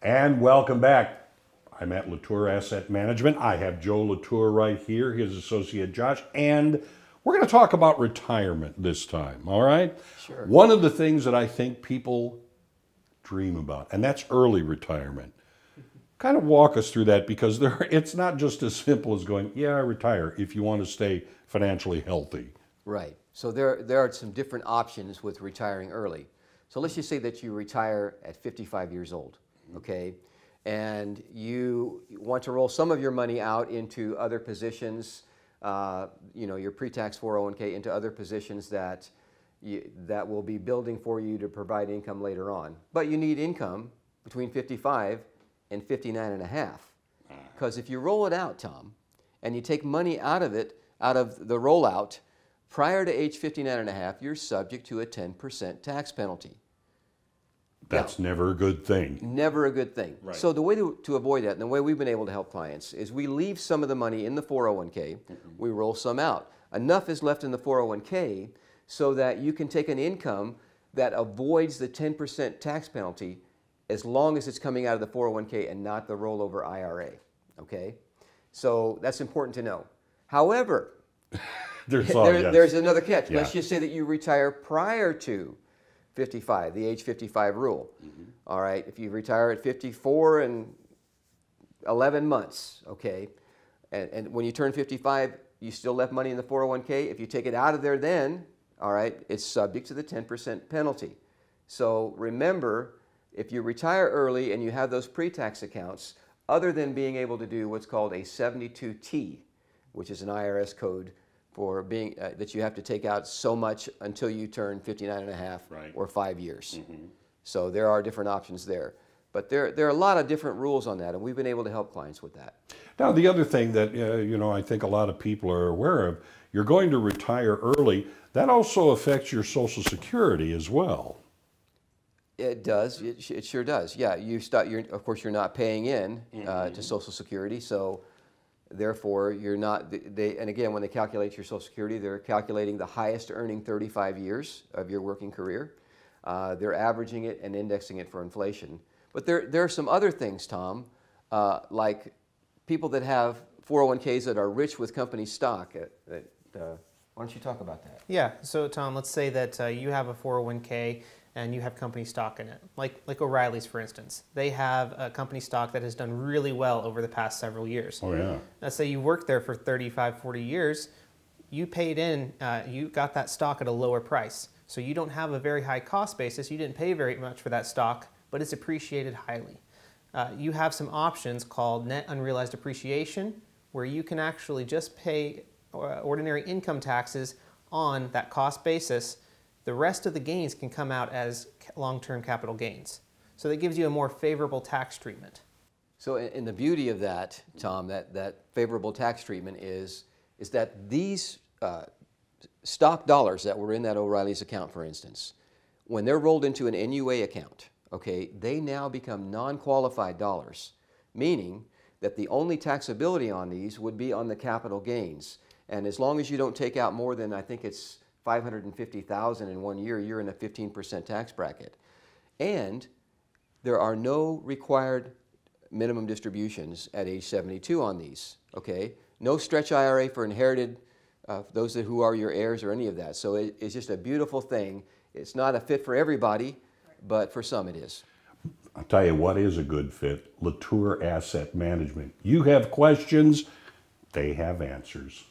And welcome back. I'm at LaTour Asset Management. I have Joe LaTour right here, his associate Josh, and we're going to talk about retirement this time, all right? Sure. One of the things that I think people dream about, and that's early retirement. Kind of walk us through that, because it's not just as simple as going, yeah, I retire, if you want to stay financially healthy. Right. So there are some different options with retiring early. So let's just say that you retire at 55 years old, okay? And you want to roll some of your money out into other positions, your pre-tax 401k into other positions that will be building for you to provide income later on. But you need income between 55 and 59 and a half. Because if you roll it out, Tom, and you take money out of the rollout prior to age 59 and a half, you're subject to a 10% tax penalty. That's never a good thing. Never a good thing. Right. So the way to avoid that, and the way we've been able to help clients, is we leave some of the money in the 401k, we roll some out. Enough is left in the 401k so that you can take an income that avoids the 10% tax penalty as long as it's coming out of the 401k and not the rollover IRA, okay? So that's important to know. However, there's another catch. Yeah. Let's just say that you retire prior to 55, the age 55 rule. All right, if you retire at 54 and 11 months, okay, and when you turn 55, you still left money in the 401k. If you take it out of there then, all right, it's subject to the 10% penalty. So remember, if you retire early and you have those pre-tax accounts, other than being able to do what's called a 72T, which is an IRS code for being that you have to take out so much until you turn 59 and a half or 5 years. So there are different options there. But there are a lot of different rules on that, and we've been able to help clients with that. Now, the other thing that I think a lot of people are aware of, you're going to retire early. That also affects your Social Security as well. It does. It sure does. Yeah, of course, you're not paying in to Social Security, so therefore you're not. And again, when they calculate your Social Security, they're calculating the highest earning 35 years of your working career. They're averaging it and indexing it for inflation. But there are some other things, Tom, like people that have 401ks that are rich with company stock. Why don't you talk about that? Yeah. So Tom, let's say that you have a 401k and you have company stock in it, like O'Reilly's, for instance. They have a company stock that has done really well over the past several years. Oh, yeah. Let's say you worked there for 35, 40 years. You paid in, you got that stock at a lower price. So you don't have a very high cost basis. You didn't pay very much for that stock, but it's appreciated highly. You have some options called net unrealized appreciation, where you can actually just pay ordinary income taxes on that cost basis. The rest of the gains can come out as long-term capital gains. So that gives you a more favorable tax treatment. So and the beauty of that, Tom, that favorable tax treatment is that these stock dollars that were in that O'Reilly's account, for instance, when they're rolled into an NUA account, okay, they now become non-qualified dollars, meaning that the only taxability on these would be on the capital gains. And as long as you don't take out more than, I think it's $550,000 in 1 year, you're in a 15% tax bracket. And there are no required minimum distributions at age 72 on these, okay? No stretch IRA for inherited, those who are your heirs or any of that. So it's just a beautiful thing. It's not a fit for everybody, but for some it is. I'll tell you what is a good fit, LaTour Asset Management. You have questions, they have answers.